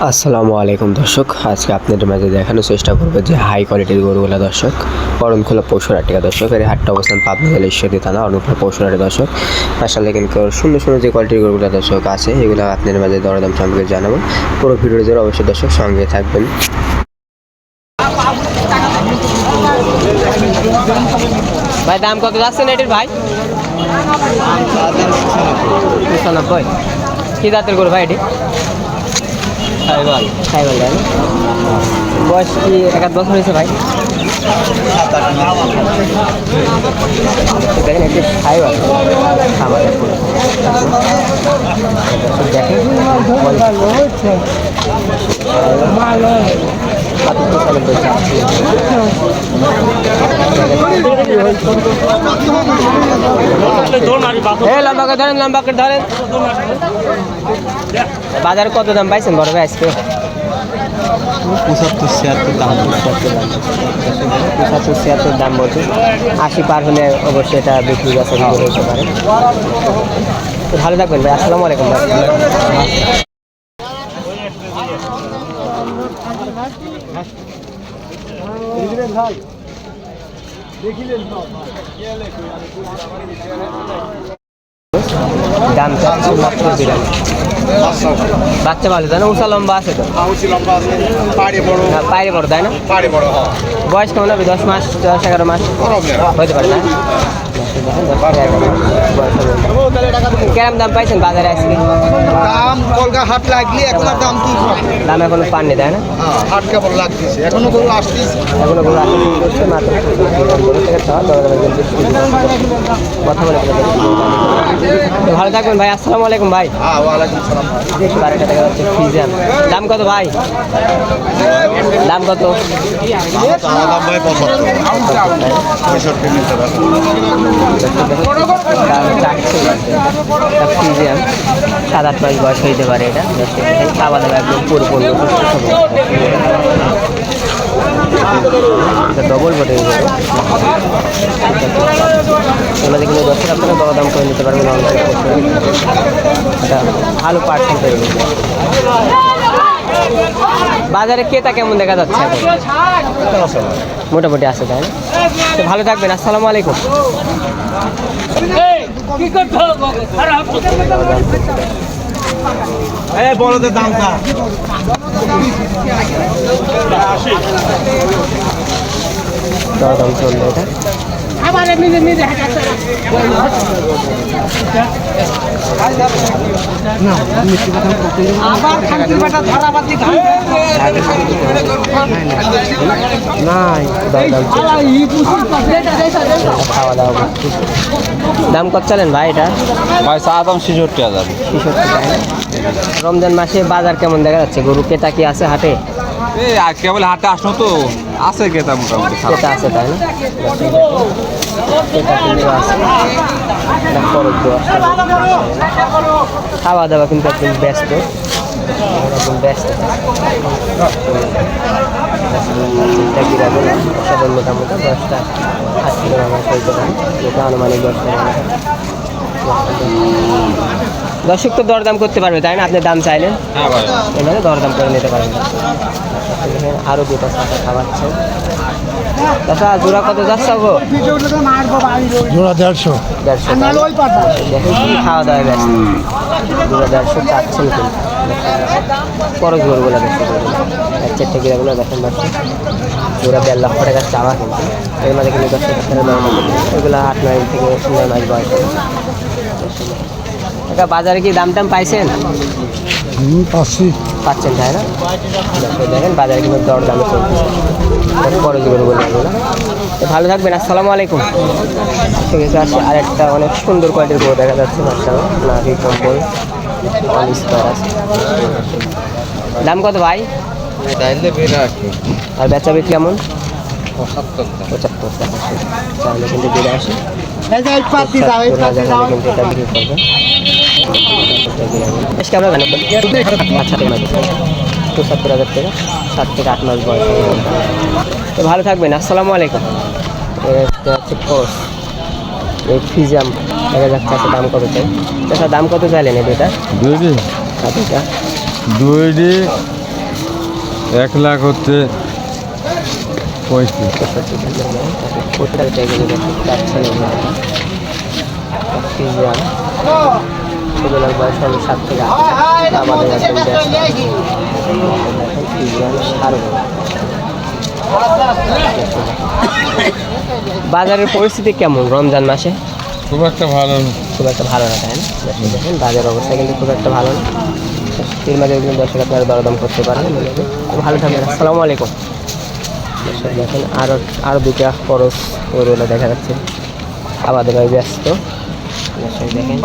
আসসালামু আলাইকুম দর্শক, আজকে আপনাদের মাঝে দেখানোর চেষ্টা করবো যে হাই কোয়ালিটির গরুগুলা দর্শক করণখোলা পশুরহাটিকা দর্শক। এর হাটটা অবস্থান পাবনা জেলা ঈশ্বরদী থানা অনুকূল পশুরহাটি দর্শক। আসলে কিন্তু সুন্দর সুন্দর যে কোয়ালিটির গরুগুলা দর্শক আছে এগুলো আপনাদের মাঝে দরদাম সম্পর্কে জানাবো। পুরো ভিডিও জুড়ে অবশ্যই দর্শক সঙ্গে থাকবেন। ভাই দাম কত যাচ্ছেন এটির ভাই? 95। কি জাতের গরু ভাই এটি? খাইবাল তাই না? বয়স কি 1-8 বছর হয়েছে ভাই? দেখেন একটি খাইবাল খামারের পুরো দেখেন লম্বাকে ধরেন, লম্বাকে ধরেন। বাজারে কত দাম পাইছেন বড় ভাই আজকে? 75-76 দাম। 75-76 দাম বলছে। 80 পার হলে অবশ্যই এটা বিক্রি গাছে হতে পারে। তো ভালো থাকবেন ভাই, আসসালামু আলাইকুম ভাই। দাম চাচ্ছি মাত্র 92। বাচ্চা ভালো তাই না? উঁচা লম্বা আছে তো? পায়ে বড় তাই না? বয়স কেমন হবে? 10 মাস 10-11 মাস হতে পারে না? কেরম দাম পাইছেন বাজারে আজকে? দাম কলকা হাট লাগলি এখন আর দাম কি দাম এখনো পাননি তাই না? হাট কেবল লাগতেছে এখনো গরু আসতেছে। এখনো গরু আসছে মাত্র কথা বলে ভালো থাকবেন ভাই, আসসালামু আলাইকুম ভাই। ওয়ালাইকুম সালাম। 12 টাকা হচ্ছে ফিজাম। দাম কত ভাই? দাম কত? দাম ভাই 75-65 নিতে পারবে। ফিজিয়াম 7-8 মাস বয়স হইতে পারে এটা। খাওয়া দাওয়া একদম পরিপূর্ণ ডবল বটে আমাদের কিন্তু দর্শক আপনারা দরদাম করে নিতে পারবেন। এটা ভালো পার্সেন্ট তৈরি। বাজারে ক্রেতা কেমন দেখা যাচ্ছে এখন? মোটামুটি আছে তাই না? তো ভালো থাকবেন, আসসালামু আলাইকুম। বড়দের দামটা দরদাম চলবে এটা। খাওয়া দাওয়া দাম কত চলেন ভাই এটা? ভাই চা দাম 66,000। রমজান মাসে বাজার কেমন দেখা যাচ্ছে? গরু ক্রেতা কি আছে হাটে? এই কেবল হাটে আসলো তো আছে ক্রেতা মোটামুটি। ক্রেতা আছে তাই না? ক্রেতা কিন্তু আছে। খাওয়া দাওয়া কিন্তু একদম ব্যস্ত, একদম ব্যস্ত। সবাই মোটামুটি 10টা 80 টাকা হইতে পারে, এটা আনুমানিক 10 টাকা। দর্শক তো দরদাম করতে পারবে তাই না? আপনি দাম চাইলেন এখানে দরদাম করে নিতে পারেন। আরো দুটো শাখা খাওয়াচ্ছে। আচ্ছা জোড়া কত যাচ্ছে গো? জোড়া 150। দেখেন কি খাওয়া দাওয়া ব্যস্ত। জোড়া 150 চাচ্ছেন কিন্তু খরচ গরুগুলো দেখতে পারবেন। 4টে গিরাগুলো দেখেন দর্শক, জোড়া 1.5 লক্ষ টাকার চাওয়া কিন্তু। এর মধ্যে কিন্তু 10 টাকা এগুলো 8-9 থেকে 9 মাস বয়স। এটা বাজারে কি দাম টাম পাইছেন? পাচ্ছেন তাই না? দেখেন বাজারে কিন্তু দর দামে চলতেছে। খরচ গরুগুলো এগুলো। তো ভালো থাকবেন, আসসালামু আলাইকুম। ঠিক আছে, আসছে আরেকটা অনেক সুন্দর কোয়ালিটির গরু দেখা যাচ্ছে। মাশাআল্লাহ নাভি কম্বল স্কয়ার আছে। দাম কত ভাই? আর বেচা বিক্রি কেমন? 75 টাকা। তাহলে কিন্তু 82 কিন্তু এটা বিক্রি করবে। কেমন জানো? আচ্ছা 75,000 টাকা, 7 থেকে 8 মাস বয়স। তো ভালো থাকবেন, আসসালামু আলাইকুম। এটা হচ্ছে কোর্স এই ফিজাম দেখা যাচ্ছে। দাম কত চাই? দাম কত চাইলেন এটা? 2D 1 লাখ হচ্ছে 35। 70 টাকা চাইলে চাচ্ছেন ফিজিয়ান এগুলোর বয়স হবে 7 থেকে 8 আমাদের একদম ফিজিয়ান সার বাজারের পরিস্থিতি কেমন রমজান মাসে? খুব একটা ভালো না। খুব একটা ভালো না, তাই না? দেখেন বাজার অবস্থা কিন্তু খুব একটা ভালো না। এর মাঝে একজন দর্শক আপনারা দরদাম করতে পারেন। ভালো থাকবেন। আসসালামু আলাইকুম। দর্শক দেখেন আরও দুটা খরচ ওগুলো দেখা যাচ্ছে আমাদের ব্যস্ত। দর্শক দেখেন